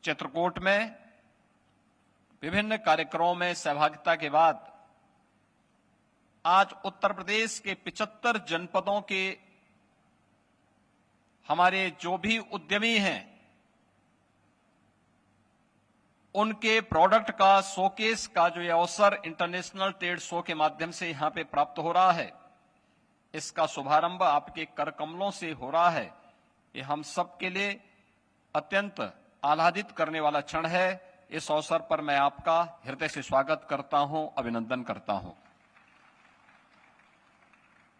चित्रकूट में विभिन्न कार्यक्रमों में सहभागिता के बाद आज उत्तर प्रदेश के 75 जनपदों के हमारे जो भी उद्यमी हैं उनके प्रोडक्ट का शोकेस का जो ये अवसर इंटरनेशनल ट्रेड शो के माध्यम से यहां पे प्राप्त हो रहा है, इसका शुभारंभ आपके कर कमलों से हो रहा है। ये हम सब के लिए अत्यंत आह्लादित करने वाला क्षण है। इस अवसर पर मैं आपका हृदय से स्वागत करता हूं, अभिनंदन करता हूं।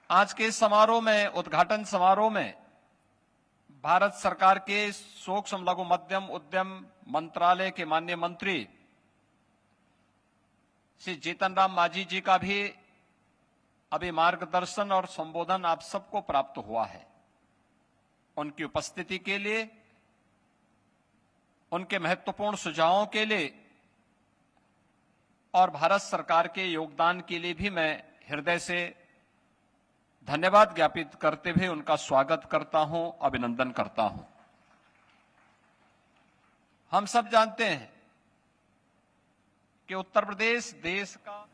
आज के समारोह में, उद्घाटन समारोह में भारत सरकार के सूक्ष्म लघु मध्यम उद्यम मंत्रालय के माननीय मंत्री श्री जीतन राम मांझी जी का भी अभी मार्गदर्शन और संबोधन आप सबको प्राप्त हुआ है। उनकी उपस्थिति के लिए, उनके महत्वपूर्ण सुझावों के लिए और भारत सरकार के योगदान के लिए भी मैं हृदय से धन्यवाद ज्ञापित करते हुए उनका स्वागत करता हूं, अभिनंदन करता हूं। हम सब जानते हैं कि उत्तर प्रदेश देश का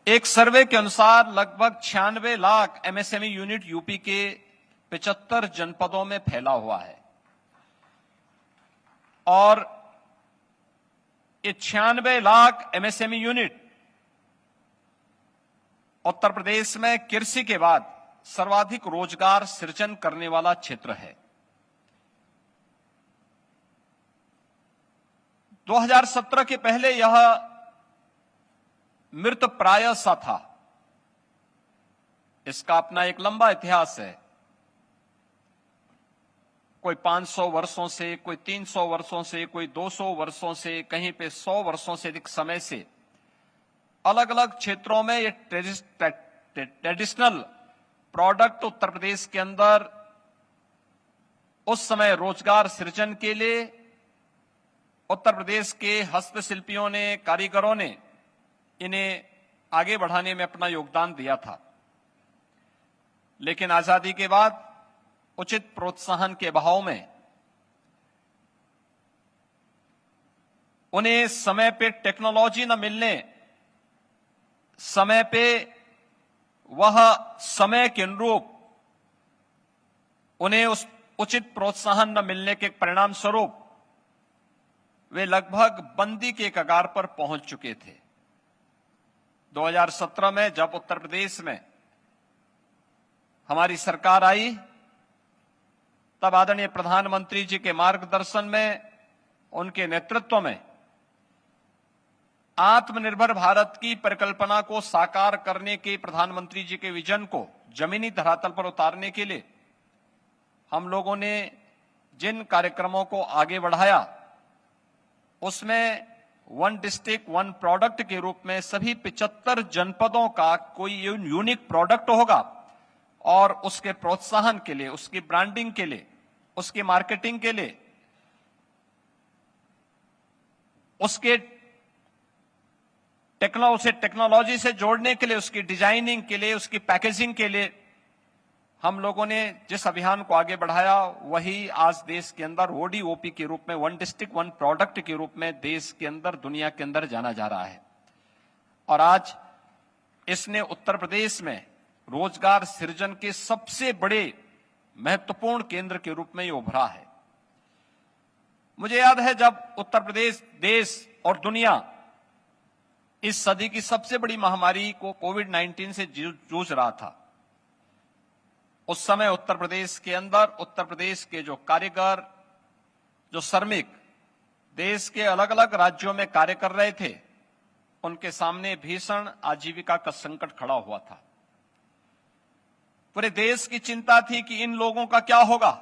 एक सर्वे के अनुसार लगभग 96 लाख एमएसएमई यूनिट यूपी के 75 जनपदों में फैला हुआ है और ये 96 लाख एमएसएमई यूनिट उत्तर प्रदेश में कृषि के बाद सर्वाधिक रोजगार सृजन करने वाला क्षेत्र है। 2017 के पहले यह मृत प्राय सा था। इसका अपना एक लंबा इतिहास है। कोई 500 वर्षों से, कोई 300 वर्षों से, कोई 200 वर्षों से, कहीं पे 100 वर्षों से अधिक समय से अलग अलग क्षेत्रों में ये ट्रेडिशनल प्रोडक्ट उत्तर प्रदेश के अंदर उस समय रोजगार सृजन के लिए उत्तर प्रदेश के हस्तशिल्पियों ने, कारीगरों ने इन्हें आगे बढ़ाने में अपना योगदान दिया था। लेकिन आजादी के बाद उचित प्रोत्साहन के अभाव में उन्हें समय पे टेक्नोलॉजी न मिलने, समय पे वह समय के अनुरूप उन्हें उस उचित प्रोत्साहन न मिलने के परिणाम स्वरूप वे लगभग बंदी के कगार पर पहुंच चुके थे। 2017 में जब उत्तर प्रदेश में हमारी सरकार आई, तब आदरणीय प्रधानमंत्री जी के मार्गदर्शन में, उनके नेतृत्व में आत्मनिर्भर भारत की परिकल्पना को साकार करने के प्रधानमंत्री जी के विजन को जमीनी धरातल पर उतारने के लिए हम लोगों ने जिन कार्यक्रमों को आगे बढ़ाया, उसमें वन डिस्ट्रिक्ट वन प्रोडक्ट के रूप में सभी 75 जनपदों का कोई यूनिक प्रोडक्ट होगा और उसके प्रोत्साहन के लिए, उसकी ब्रांडिंग के लिए, उसकी मार्केटिंग के लिए, उसे टेक्नोलॉजी से जोड़ने के लिए, उसकी डिजाइनिंग के लिए, उसकी पैकेजिंग के लिए हम लोगों ने जिस अभियान को आगे बढ़ाया, वही आज देश के अंदर ओडीओपी के रूप में, वन डिस्ट्रिक्ट वन प्रोडक्ट के रूप में देश के अंदर, दुनिया के अंदर जाना जा रहा है। और आज इसने उत्तर प्रदेश में रोजगार सृजन के सबसे बड़े महत्वपूर्ण केंद्र के रूप में ये उभरा है। मुझे याद है जब उत्तर प्रदेश देश और दुनिया इस सदी की सबसे बड़ी महामारी को कोविड-19 से जूझ रहा था, उस समय उत्तर प्रदेश के अंदर उत्तर प्रदेश के जो कारीगर, जो श्रमिक देश के अलग अलग राज्यों में कार्य कर रहे थे, उनके सामने भीषण आजीविका का संकट खड़ा हुआ था। पूरे देश की चिंता थी कि इन लोगों का क्या होगा।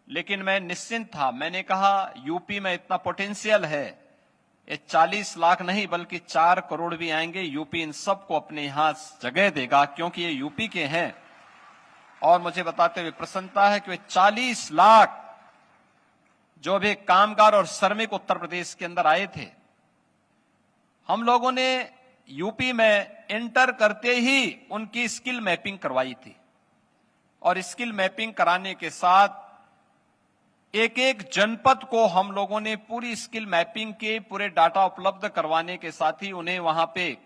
लेकिन मैं निश्चिंत था। मैंने कहा यूपी में इतना पोटेंशियल है, ये 40 लाख नहीं बल्कि 4 करोड़ भी आएंगे, यूपी इन सबको अपने यहां जगह देगा, क्योंकि ये यूपी के हैं। और मुझे बताते हुए प्रसन्नता है कि वे 40 लाख जो भी कामगार और श्रमिक उत्तर प्रदेश के अंदर आए थे, हम लोगों ने यूपी में एंटर करते ही उनकी स्किल मैपिंग करवाई थी और स्किल मैपिंग कराने के साथ एक एक जनपद को हम लोगों ने पूरी स्किल मैपिंग के पूरे डाटा उपलब्ध करवाने के साथ ही उन्हें वहां पे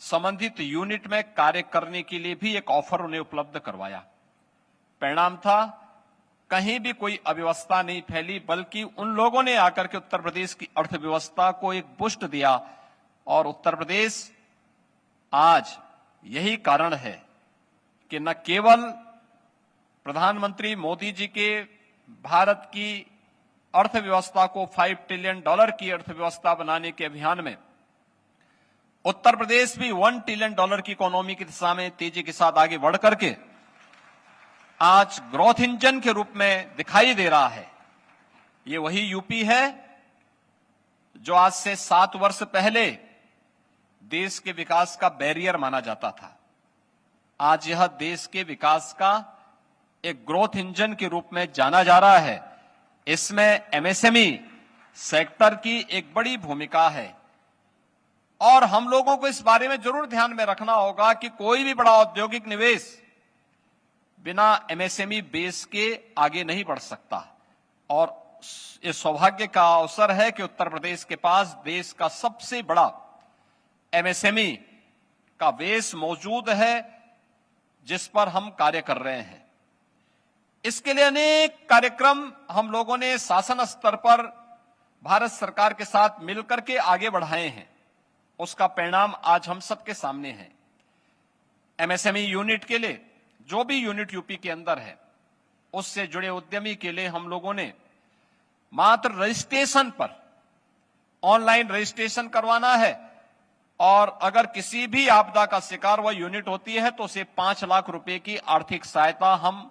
संबंधित यूनिट में कार्य करने के लिए भी एक ऑफर उन्हें उपलब्ध करवाया। परिणाम था, कहीं भी कोई अव्यवस्था नहीं फैली, बल्कि उन लोगों ने आकर के उत्तर प्रदेश की अर्थव्यवस्था को एक बूस्ट दिया। और उत्तर प्रदेश आज यही कारण है कि न केवल प्रधानमंत्री मोदी जी के भारत की अर्थव्यवस्था को $5 ट्रिलियन की अर्थव्यवस्था बनाने के अभियान में उत्तर प्रदेश भी $1 ट्रिलियन की इकोनॉमी की दिशा में तेजी के साथ आगे बढ़ करके आज ग्रोथ इंजन के रूप में दिखाई दे रहा है। ये वही यूपी है जो आज से 7 वर्ष पहले देश के विकास का बैरियर माना जाता था। आज यह देश के विकास का एक ग्रोथ इंजन के रूप में जाना जा रहा है। इसमें एमएसएमई सेक्टर की एक बड़ी भूमिका है और हम लोगों को इस बारे में जरूर ध्यान में रखना होगा कि कोई भी बड़ा औद्योगिक निवेश बिना एमएसएमई बेस के आगे नहीं बढ़ सकता। और ये सौभाग्य का अवसर है कि उत्तर प्रदेश के पास देश का सबसे बड़ा एमएसएमई का बेस मौजूद है जिस पर हम कार्य कर रहे हैं। इसके लिए अनेक कार्यक्रम हम लोगों ने शासन स्तर पर भारत सरकार के साथ मिलकर के आगे बढ़ाए हैं। उसका परिणाम आज हम सबके सामने है। एमएसएमई यूनिट के लिए जो भी यूनिट यूपी के अंदर है उससे जुड़े उद्यमी के लिए हम लोगों ने मात्र रजिस्ट्रेशन पर ऑनलाइन रजिस्ट्रेशन करवाना है और अगर किसी भी आपदा का शिकार वह यूनिट होती है तो उसे 5 लाख रुपए की आर्थिक सहायता हम